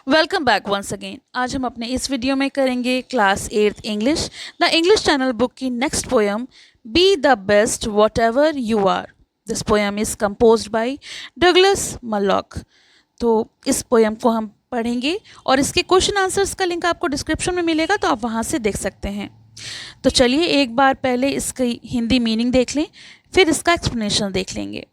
Welcome back once again. आज हम अपने इस वीडियो में करेंगे class 8th English the English channel book की next poem be the best whatever you are. This poem is composed by Douglas Malloch. तो इस poem को हम पढ़ेंगे और इसके क्वेश्चन आंसर्स का लिंक आपको डिस्क्रिप्शन में मिलेगा, तो आप वहाँ से देख सकते हैं। तो चलिए एक बार पहले इसकी हिंदी मीनिंग देख लें, फिर इसका एक्सप्लेनेशन देख लेंगे।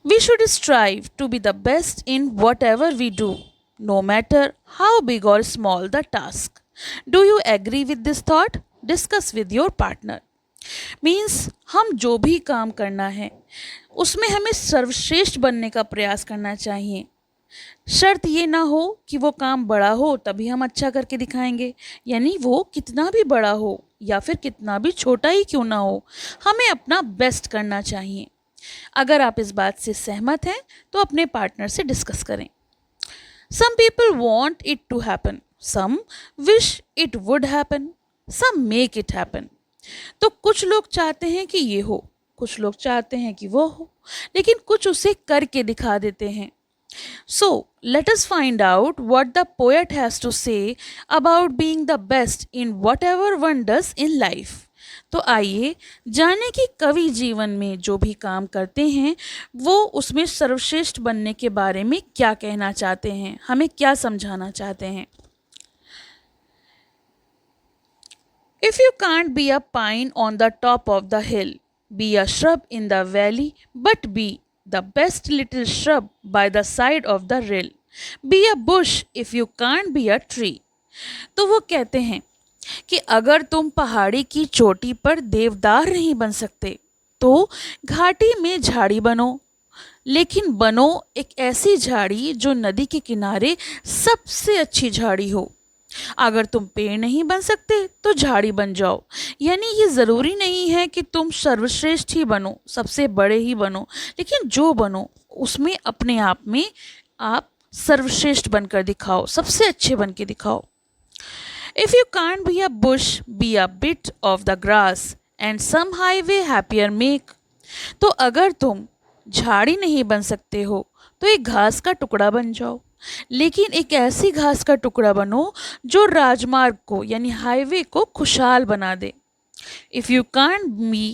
We should strive to be the best in whatever we do, no matter how big or small the task. Do you agree with this thought? Discuss with your partner. Means हम जो भी काम करना है उसमें हमें सर्वश्रेष्ठ बनने का प्रयास करना चाहिए। शर्त ये ना हो कि वो काम बड़ा हो तभी हम अच्छा करके दिखाएंगे, यानी वो कितना भी बड़ा हो या फिर कितना भी छोटा ही क्यों ना हो, हमें अपना बेस्ट करना चाहिए। अगर आप इस बात से सहमत हैं तो अपने पार्टनर से डिस्कस करें। Some people want it to happen, some wish it would happen, some make it happen. तो कुछ लोग चाहते हैं कि ये हो, कुछ लोग चाहते हैं कि वो हो, लेकिन कुछ उसे करके दिखा देते हैं। So let us find out what the poet has to say about being the best in whatever one does in life. तो आइए जाने कि कवि जीवन में जो भी काम करते हैं वो उसमें सर्वश्रेष्ठ बनने के बारे में क्या कहना चाहते हैं, हमें क्या समझाना चाहते हैं। If you can't be a pine on the top of the hill, be a shrub in the valley, but be the best little shrub by the side of the rill. Be a bush if you can't be a tree. तो वो कहते हैं कि अगर तुम पहाड़ी की चोटी पर देवदार नहीं बन सकते तो घाटी में झाड़ी बनो, लेकिन बनो एक ऐसी झाड़ी जो नदी के किनारे सबसे अच्छी झाड़ी हो। अगर तुम पेड़ नहीं बन सकते तो झाड़ी बन जाओ, यानी ये ज़रूरी नहीं है कि तुम सर्वश्रेष्ठ ही बनो, सबसे बड़े ही बनो, लेकिन जो बनो उसमें अपने आप में आप सर्वश्रेष्ठ बनकर दिखाओ, सबसे अच्छे बन के दिखाओ। If you can't be a bush, be a bit of the grass and some highway happier make. तो अगर तुम झाड़ी नहीं बन सकते हो तो एक घास का टुकड़ा बन जाओ, लेकिन एक ऐसी घास का टुकड़ा बनो जो राजमार्ग को यानी हाईवे को खुशहाल बना दे। If you can't be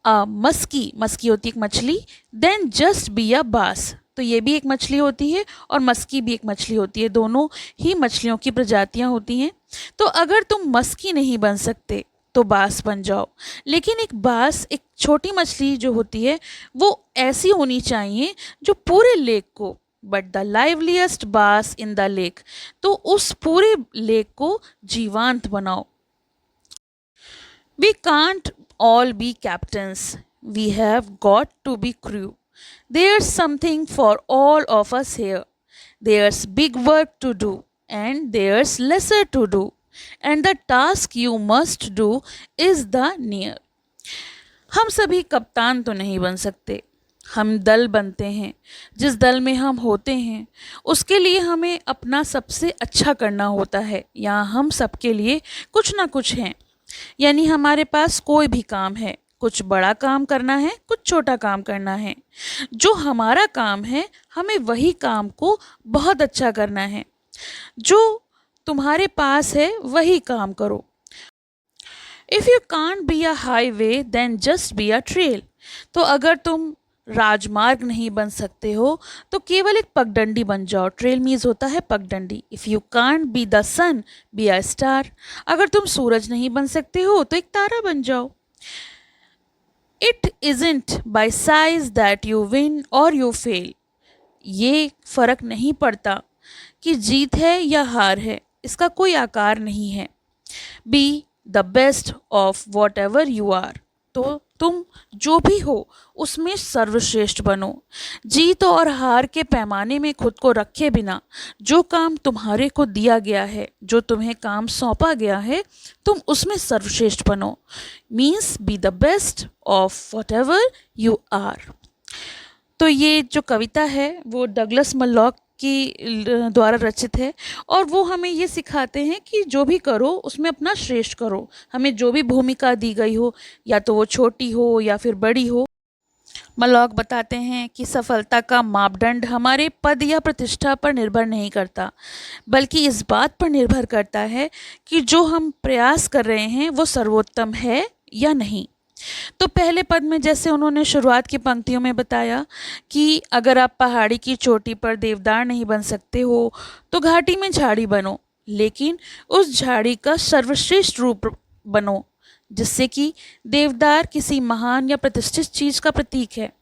a Maski होती है एक मछली, then just be a bass. तो ये भी एक मछली होती है और मस्की भी एक मछली होती है, दोनों ही मछलियों की प्रजातियां होती हैं। तो अगर तुम मस्की नहीं बन सकते तो बास बन जाओ, लेकिन एक बास एक छोटी मछली जो होती है वो ऐसी होनी चाहिए जो पूरे लेक को, बट द लाइवलीस्ट बास इन द लेक, तो उस पूरे लेक को जीवांत बनाओ। We can't all be captains, we have got to be crew. There's something for all of us here. There's big work to do and there's lesser to do. And the task you must do is the near. हम सभी कप्तान तो नहीं बन सकते, हम दल बनते हैं। जिस दल में हम होते हैं उसके लिए हमें अपना सबसे अच्छा करना होता है। यहाँ हम सबके लिए कुछ ना कुछ हैं, यानी हमारे पास कोई भी काम है, कुछ बड़ा काम करना है, कुछ छोटा काम करना है। जो हमारा काम है हमें वही काम को बहुत अच्छा करना है। जो तुम्हारे पास है वही काम करो। If you can't be a highway then just be a trail. तो अगर तुम राजमार्ग नहीं बन सकते हो तो केवल एक पगडंडी बन जाओ। ट्रेल मीन्स होता है पगडंडी। If you can't be the sun be a star. अगर तुम सूरज नहीं बन सकते हो तो एक तारा बन जाओ। It isn't by size that you win or you fail. ये फ़र्क नहीं पड़ता कि जीत है या हार है, इसका कोई आकार नहीं है। Be the best of whatever you are. तो तुम जो भी हो उसमें सर्वश्रेष्ठ बनो। जीत और हार के पैमाने में खुद को रखे बिना जो काम तुम्हारे को दिया गया है, जो तुम्हें काम सौंपा गया है, तुम उसमें सर्वश्रेष्ठ बनो। Means be the best of whatever you are. तो ये जो कविता है वो डगलस मल्लॉक की द्वारा रचित है और वो हमें ये सिखाते हैं कि जो भी करो उसमें अपना श्रेष्ठ करो। हमें जो भी भूमिका दी गई हो, या तो वो छोटी हो या फिर बड़ी हो, मलॉक बताते हैं कि सफलता का मापदंड हमारे पद या प्रतिष्ठा पर निर्भर नहीं करता, बल्कि इस बात पर निर्भर करता है कि जो हम प्रयास कर रहे हैं वो सर्वोत्तम है या नहीं। तो पहले पद में जैसे उन्होंने शुरुआत की पंक्तियों में बताया कि अगर आप पहाड़ी की चोटी पर देवदार नहीं बन सकते हो तो घाटी में झाड़ी बनो, लेकिन उस झाड़ी का सर्वश्रेष्ठ रूप बनो, जिससे कि देवदार किसी महान या प्रतिष्ठित चीज का प्रतीक है,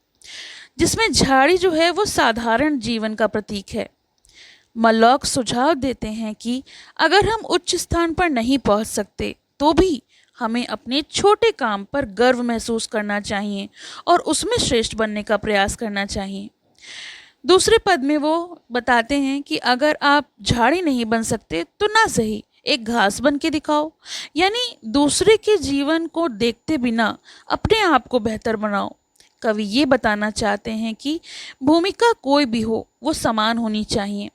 जिसमें झाड़ी जो है वो साधारण जीवन का प्रतीक है। मल्लॉक सुझाव देते हैं कि अगर हम उच्च स्थान पर नहीं पहुंच सकते तो भी हमें अपने छोटे काम पर गर्व महसूस करना चाहिए और उसमें श्रेष्ठ बनने का प्रयास करना चाहिए। दूसरे पद में वो बताते हैं कि अगर आप झाड़ी नहीं बन सकते तो ना सही एक घास बन के दिखाओ, यानी दूसरे के जीवन को देखते बिना अपने आप को बेहतर बनाओ। कवि ये बताना चाहते हैं कि भूमिका कोई भी हो वो समान होनी चाहिए।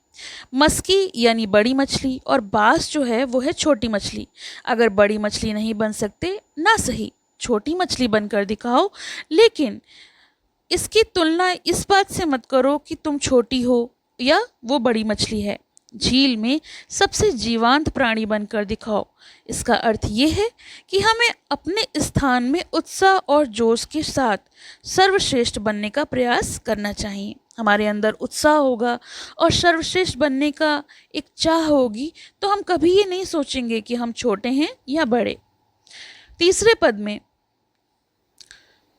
मस्की यानी बड़ी मछली और बास जो है वो है छोटी मछली। अगर बड़ी मछली नहीं बन सकते ना सही छोटी मछली बनकर दिखाओ, लेकिन इसकी तुलना इस बात से मत करो कि तुम छोटी हो या वो बड़ी मछली है। झील में सबसे जीवंत प्राणी बनकर दिखाओ। इसका अर्थ ये है कि हमें अपने स्थान में उत्साह और जोश के साथ सर्वश्रेष्ठ बनने का प्रयास करना चाहिए। हमारे अंदर उत्साह होगा और सर्वश्रेष्ठ बनने का एक चाह होगी तो हम कभी ये नहीं सोचेंगे कि हम छोटे हैं या बड़े। तीसरे पद में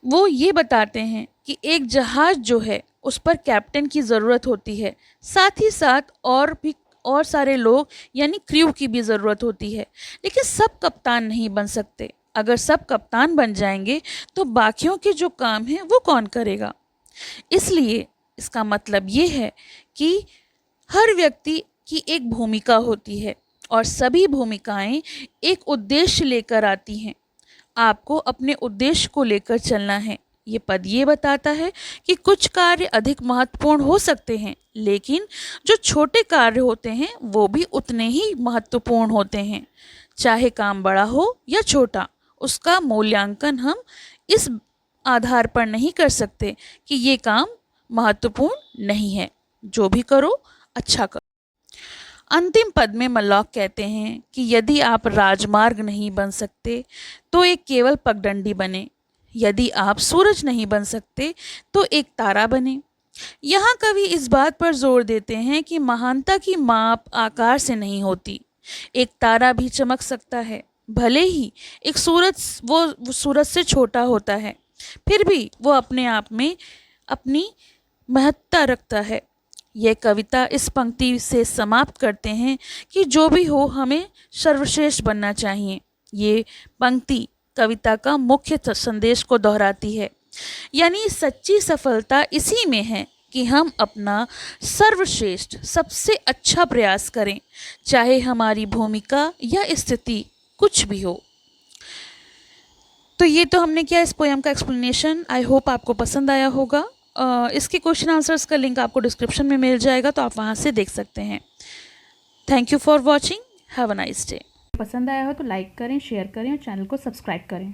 वो ये बताते हैं कि एक जहाज जो है उस पर कैप्टन की ज़रूरत होती है, साथ ही साथ और सारे लोग यानी क्रू की भी ज़रूरत होती है, लेकिन सब कप्तान नहीं बन सकते। अगर सब कप्तान बन जाएंगे तो बाकियों के जो काम हैं वो कौन करेगा। इसलिए इसका मतलब ये है कि हर व्यक्ति की एक भूमिका होती है और सभी भूमिकाएं एक उद्देश्य लेकर आती हैं। आपको अपने उद्देश्य को लेकर चलना है। ये पद ये बताता है कि कुछ कार्य अधिक महत्वपूर्ण हो सकते हैं, लेकिन जो छोटे कार्य होते हैं वो भी उतने ही महत्वपूर्ण होते हैं। चाहे काम बड़ा हो या छोटा, उसका मूल्यांकन हम इस आधार पर नहीं कर सकते कि ये काम महत्वपूर्ण नहीं है। जो भी करो अच्छा करो। अंतिम पद में मल्लॉक कहते हैं कि यदि आप राजमार्ग नहीं बन सकते तो एक केवल पगडंडी बने, यदि आप सूरज नहीं बन सकते तो एक तारा बने। यहाँ कवि इस बात पर जोर देते हैं कि महानता की माप आकार से नहीं होती। एक तारा भी चमक सकता है, भले ही एक सूरज वो सूरज से छोटा होता है, फिर भी वो अपने आप में अपनी महत्ता रखता है। यह कविता इस पंक्ति से समाप्त करते हैं कि जो भी हो हमें सर्वश्रेष्ठ बनना चाहिए। ये पंक्ति कविता का मुख्य संदेश को दोहराती है, यानी सच्ची सफलता इसी में है कि हम अपना सर्वश्रेष्ठ सबसे अच्छा प्रयास करें, चाहे हमारी भूमिका या स्थिति कुछ भी हो। तो ये तो हमने किया इस पोयम का एक्सप्लेनेशन। आई होप आपको पसंद आया होगा। इसके क्वेश्चन आंसर्स का लिंक आपको डिस्क्रिप्शन में मिल जाएगा, तो आप वहाँ से देख सकते हैं। Thank you for watching. Have a nice day. पसंद आया हो तो लाइक करें, शेयर करें और चैनल को सब्सक्राइब करें।